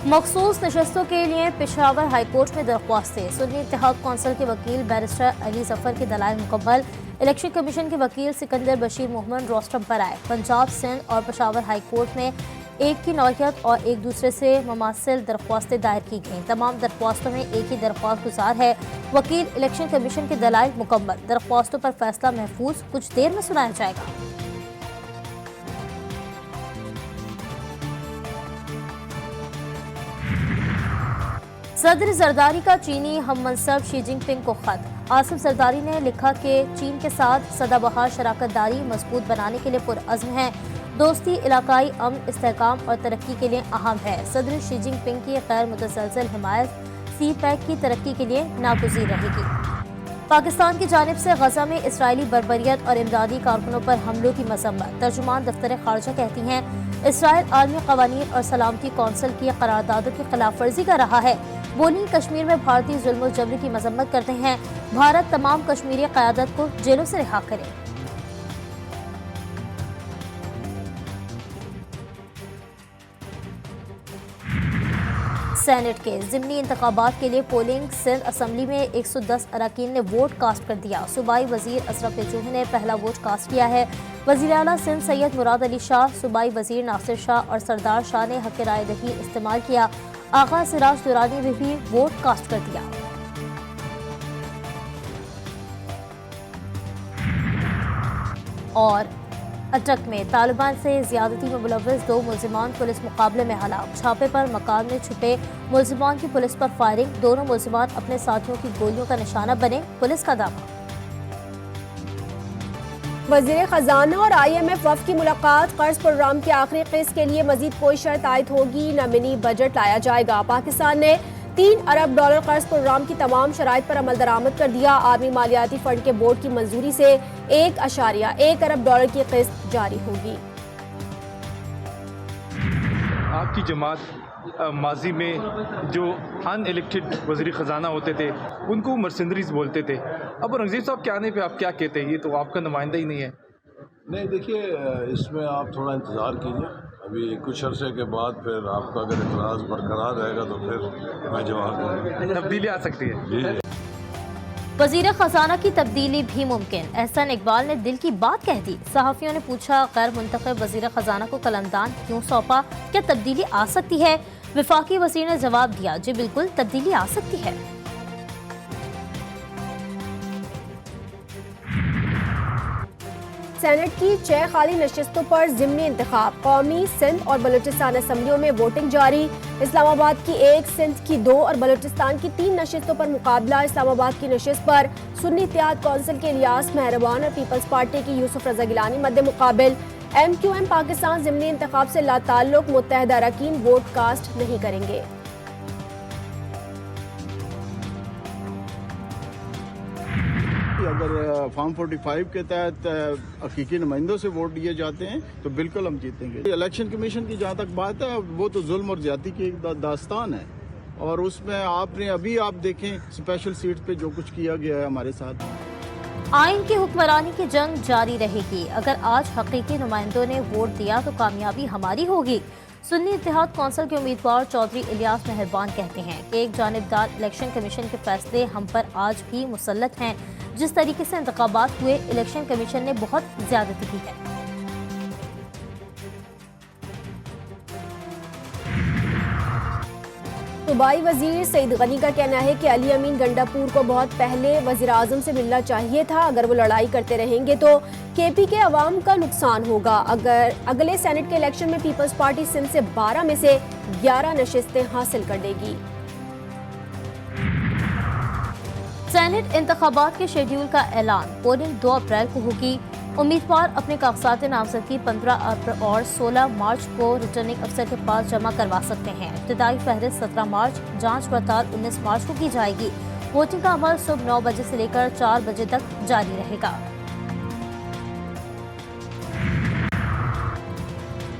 मखसूस नशस्तों के लिए पेशावर हाई कोर्ट में दरख्वास्तें। सुन्नी इत्तेहाद कौंसिल के वकील बैरिस्टर अली जफर के दलाइल मुकम्मल। इलेक्शन कमीशन के वकील सिकंदर बशीर मोहम्मद रोस्टम पर आए। पंजाब, सिंध और पेशावर हाई कोर्ट में एक की नौयत और एक दूसरे से मुमासिल दरख्वास्तें दायर की गईं। तमाम दरख्वास्तों में एक ही दरख्वास्त गुजार है। वकील, इलेक्शन कमीशन के दलाइल मुकम्मल। दरख्वास्तों पर फैसला महफूज कुछ देर में सुनाया जाएगा। सदर जरदारी का चीनी हम मनसब शी जिनपिंग को खत। आसिफ जरदारी ने लिखा कि चीन के साथ सदाबहार शराकत दारी मजबूत बनाने के लिए पुरअज़्म है। दोस्ती इलाकाई अमन, इस्तेहकाम और तरक्की के लिए अहम है। सदर शी जिनपिंग की गैर मुतसलसल हिमायत सी पैक की तरक्की के लिए नागुज़ीर रहेगी। पाकिस्तान की जानिब से गजा में इसराइली बर्बरियत और इमदादी कारकुनों पर हमलों की मज़म्मत। तर्जुमान दफ्तर खारजा कहती हैं, इसराइल आलमी कवानीन और सलामती कौंसिल की करारदादों की खिलाफ वर्जी कर रहा है। बोली, कश्मीर में भारतीय जुल्म जबर की मजम्मत करते हैं। भारत तमाम कश्मीरी क़यादत को जेलों से रिहा करे। सेनेट के ज़िमनी इंतखाबात के लिए पोलिंग। सिंध असम्बली में 110 अरकान ने वोट कास्ट कर दिया। सूबाई वजीर अशरफ चौधरी ने पहला वोट कास्ट किया है। वज़ीर आला सिंध सैयद मुराद अली शाह, सूबाई वजीर नासिर शाह और सरदार शाह ने हक़ राय दही इस्तेमाल किया। आगा सिराज दुरानी ने भी वोट कास्ट कर दिया। और अटक में तालिबान से ज्यादती में मुलव्वस 2 मुल्जिमान पुलिस मुकाबले में हलाक। छापे पर मकान में छुपे मुल्जिमान की पुलिस पर फायरिंग। दोनों मुल्जिमान अपने साथियों की गोलियों का निशाना बने, पुलिस का दावा। वज़ीर ख़जाना और IMF वफ़द की मुलाकात। कर्ज प्रोग्राम की आखिरी किस्त के लिए मजीद कोई शर्त आयद होगी न मिनी बजट लाया जाएगा। पाकिस्तान ने $3 अरब कर्ज प्रोग्राम की तमाम शराइत पर अमल दरामद कर दिया। आर्मी मालियाती फंड के बोर्ड की मंजूरी से $1.1 अरब की किस्त जारी होगी। आपकी जमात माजी में जो अनइलेक्टेड वज़ीर ख़जाना होते थे उनको मर्सिनरीज बोलते थे। अब औरंगज़ेब साहब के आने पे आप क्या कहते हैं? ये तो आपका नुमाइंदा ही नहीं है। नहीं, देखिए, इसमें आप थोड़ा इंतज़ार कीजिए। अभी कुछ अरसे के बाद फिर आपका अगर इतराज़ बरकरार रहेगा तो फिर मैं जवाब दूँगा। तब्दीली आ सकती है। जी। वज़ीर ख़जाना की तब्दीली भी मुमकिन। एहसन इकबाल ने दिल की बात कह दी। सहाफ़ियों ने पूछा, गैर मुंतखब वज़ीर ख़जाना को कलमदान क्यों सौंपा? क्या तब्दीली आ सकती है? वफाकी वज़ीर ने जवाब दिया, जी बिल्कुल तब्दीली आ सकती है। सेनेट की 6 खाली नशिस्तों पर ज़िमनी इंतखाब। कौमी, सिंध और बलूचिस्तान असम्बलियों में वोटिंग जारी। इस्लामाबाद की 1, सिंध की 2 और बलूचिस्तान की 3 नशिस्तों पर मुकाबला। इस्लामाबाद की नशिस्त पर सुन्नी इत्तेहाद कौंसिल के इलियास मेहरबान और पीपल्स पार्टी की यूसुफ रजा गिलानी मद्दे मुकाबिल। MQM पाकिस्तान ज़िमनी इंतखाब से लाताल्लुक मुत्तहदा अरकान वोट कास्ट नहीं करेंगे। अगर फॉर्म 45 के तहत हकीकी नुमाइंदों से वोट लिए जाते हैं तो बिल्कुल हम जीतेंगे। इलेक्शन कमीशन की जहाँ तक बात है, वो तो जुल्म और ज्यादती की एक दास्तान है और उसमें आपने अभी आप देखें स्पेशल सीट पे जो कुछ किया गया है हमारे साथ। आइन की हुक्मरानी की जंग जारी रहेगी। अगर आज हकीकी नुमाइंदों ने वोट दिया तो कामयाबी हमारी होगी। सुन्नी इत्तेहाद कौंसिल के उम्मीदवार चौधरी इलियास मेहरबान कहते हैं कि एक जानिबदार इलेक्शन कमीशन के फैसले हम पर आज भी मुसल्लत हैं। जिस तरीके से इंतखाबात हुए, इलेक्शन कमीशन ने बहुत ज्यादती की है। सूबाई वजीर सईद गनी का कहना है कि अली अमीन गंडापुर को बहुत पहले वजीर आजम से मिलना चाहिए था। अगर वो लड़ाई करते रहेंगे तो KP के अवाम का नुकसान होगा। अगर अगले सेनेट के इलेक्शन में पीपल्स पार्टी सिंध से 12 में से 11 नशिस्तें हासिल कर लेगी। सेनेट इंतखाबात के शेड्यूल का ऐलान। पोलिंग 2 अप्रैल को होगी। उम्मीदवार अपने कागजात नामजदगी 15 अप्रैल और 16 मार्च को रिटर्निंग अफसर के पास जमा करवा सकते हैं। इब्तदाई फहरिस्त 17 मार्च, जांच पड़ताल 19 मार्च को की जाएगी। वोटिंग का अमल सुबह 9 बजे से लेकर 4 बजे तक जारी रहेगा।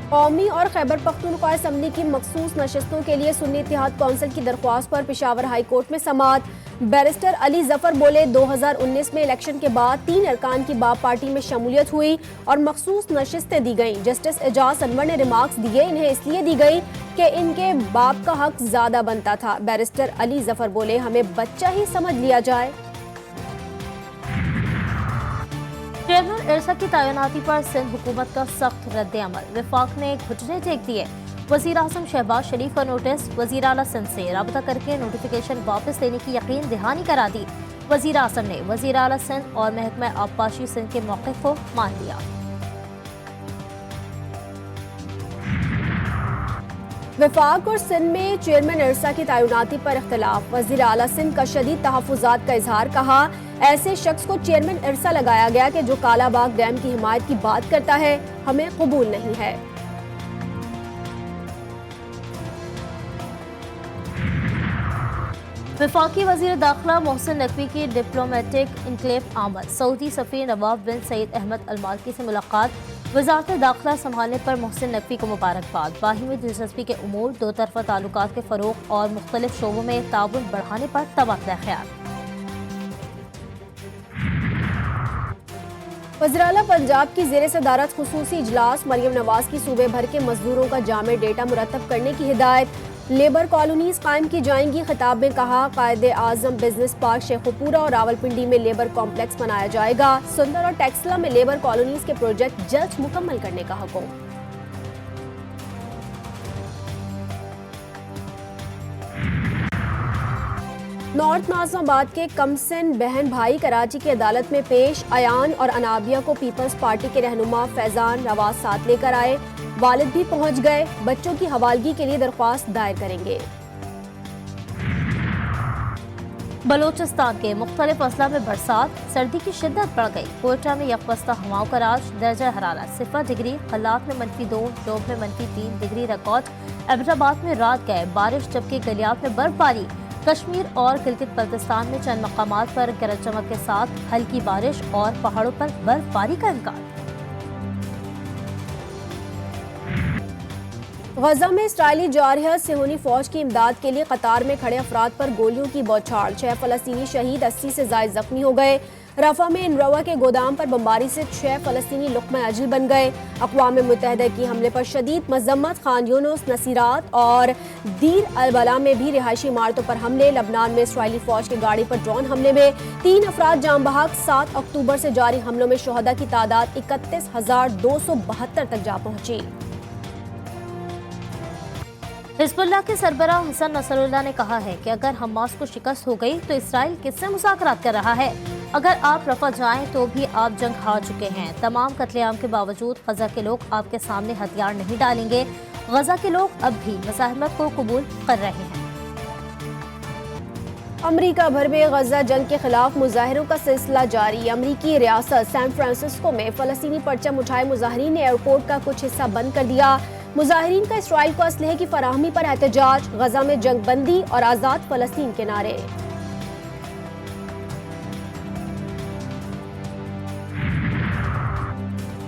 قومی اور خیبر پختونخوا اسمبلی کی مخصوص نشستوں کے لیے سنی اتحاد کونسل کی درخواست پر پشاور ہائی کورٹ میں سماعت۔ بیرسٹر علی ظفر بولے 2019 میں الیکشن کے بعد 3 ارکان کی باب پارٹی میں شمولیت ہوئی اور مخصوص نشستیں دی گئیں۔ جسٹس اعجاز انور نے ریمارکس دیے انہیں اس لیے دی گئی کہ ان کے باپ کا حق زیادہ بنتا تھا۔ بیرسٹر علی ظفر بولے ہمیں بچہ ہی سمجھ لیا جائے۔ چیئرمین ارسا کی تعیناتی پر سندھ حکومت کا سخت رد عمل، وفاق نے گھٹنے ٹیک دیے۔ وزیر اعظم شہباز شریف کا نوٹس، وزیر اعلیٰ سندھ سے رابطہ کر کے نوٹیفیکیشن واپس لینے کی یقین دہانی کرا دی۔ وزیر اعظم نے وزیر اعلیٰ سندھ اور محکمہ آبپاشی سندھ کے موقف کو مان لیا۔ وفاق اور سندھ میں چیئرمین ارسا کی تعیناتی پر اختلاف، وزیر اعلیٰ سندھ کا شدید تحفظات کا اظہار، کہا ایسے شخص کو چیئرمین ارسا لگایا گیا کہ جو کالا باغ ڈیم کی حمایت کی بات کرتا ہے، ہمیں قبول نہیں ہے۔ وفاقی وزیر داخلہ محسن نقوی کی ڈپلومیٹک انکلیو آمد، سعودی سفیر نواف بن سعید احمد المالکی سے ملاقات، وزارت داخلہ سنبھالنے پر محسن نقوی کو مبارکباد، باہمی دلچسپی کے امور، دو طرفہ تعلقات کے فروغ اور مختلف شعبوں میں تعاون بڑھانے پر تبادلہ خیال۔ وزیراعلیٰ پنجاب کی زیر صدارت خصوصی اجلاس، مریم نواز کی صوبے بھر کے مزدوروں کا جامع ڈیٹا مرتب کرنے کی ہدایت، لیبر کالونیز قائم کی جائیں گی۔ خطاب میں کہا قائد اعظم بزنس پارک شیخوپورہ اور راولپنڈی میں لیبر کمپلیکس بنایا جائے گا، سندر اور ٹیکسلا میں لیبر کالونیز کے پروجیکٹ جلد مکمل کرنے کا حکم۔ نارتھ ناظم آباد کے کمسن بہن بھائی کراچی کی عدالت میں پیش، ایان اور انابیہ کو پیپلز پارٹی کے رہنما فیضان نواز ساتھ لے کر آئے، والد بھی پہنچ گئے، بچوں کی حوالگی کے لیے درخواست دائر کریں گے۔ بلوچستان کے مختلف اضلاع میں برسات، سردی کی شدت بڑھ گئی، کوئٹہ میں یکبستہ ہواؤں کا راج، درجہ حرارت 0 ڈگری، خلات میں -2، جوب میں -3 ڈگری ریکارڈ، ایبٹ آباد میں رات گئے بارش جبکہ گلیات میں برف باری، کشمیر اور گلگت بلتستان میں چند مقامات پر گرج چمک کے ساتھ ہلکی بارش اور پہاڑوں پر برف باری کا امکان۔ غزہ میں اسرائیلی جارحیت صہیونی فوج کی امداد کے لیے قطار میں کھڑے افراد پر گولیوں کی بوچھاڑ، 6 فلسطینی شہید، 80 سے زائد زخمی ہو گئے۔ رفح میں انروا کے گودام پر بمباری سے 6 فلسطینی لقمہ اجل بن گئے۔ اقوام متحدہ کی حملے پر شدید مذمت، خان یونس، نصیرات اور دیر البلا میں بھی رہائشی عمارتوں پر حملے۔ لبنان میں اسرائیلی فوج کی گاڑی پر ڈرون حملے میں 3 افراد جاں بحق، 7 اکتوبر سے جاری حملوں میں شہداء کی تعداد 31,272 تک جا پہنچی۔ حزب اللہ کے سربراہ حسن نصر اللہ نے کہا ہے کہ اگر حماس کو شکست ہو گئی تو اسرائیل کس سے مذاکرات کر رہا ہے؟ اگر آپ رفح جائیں تو بھی آپ جنگ ہار چکے ہیں۔ تمام قتل عام کے باوجود غزہ کے لوگ آپ کے سامنے ہتھیار نہیں ڈالیں گے۔ غزہ کے لوگ اب بھی مزاحمت کو قبول کر رہے ہیں۔ امریکہ بھر میں غزہ جنگ کے خلاف مظاہروں کا سلسلہ جاری۔ امریکی ریاست سان فرانسسکو میں فلسطینی پرچم اٹھائے مظاہرین نے ایئرپورٹ کا کچھ حصہ بند کر دیا۔ مظاہرین کا اسرائیل کو اسلحے کی فراہمی پر احتجاج، غزہ میں جنگ بندی اور آزاد فلسطین کے نعرے۔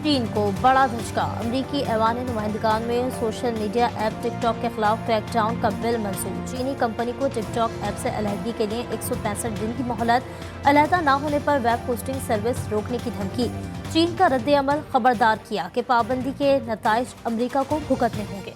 چین کو بڑا دھچکا، امریکی ایوان نمائندگان میں سوشل میڈیا ایپ ٹک ٹاک کے خلاف کریک ڈاؤن کا بل منظور۔ چینی کمپنی کو ٹک ٹاک ایپ سے علیحدگی کے لیے 165 دن کی مہلت، علیحدہ نہ ہونے پر ویب ہوسٹنگ سروس روکنے کی دھمکی۔ چین کا رد عمل، خبردار کیا کہ پابندی کے نتائج امریکہ کو بھگتنے ہوں گے۔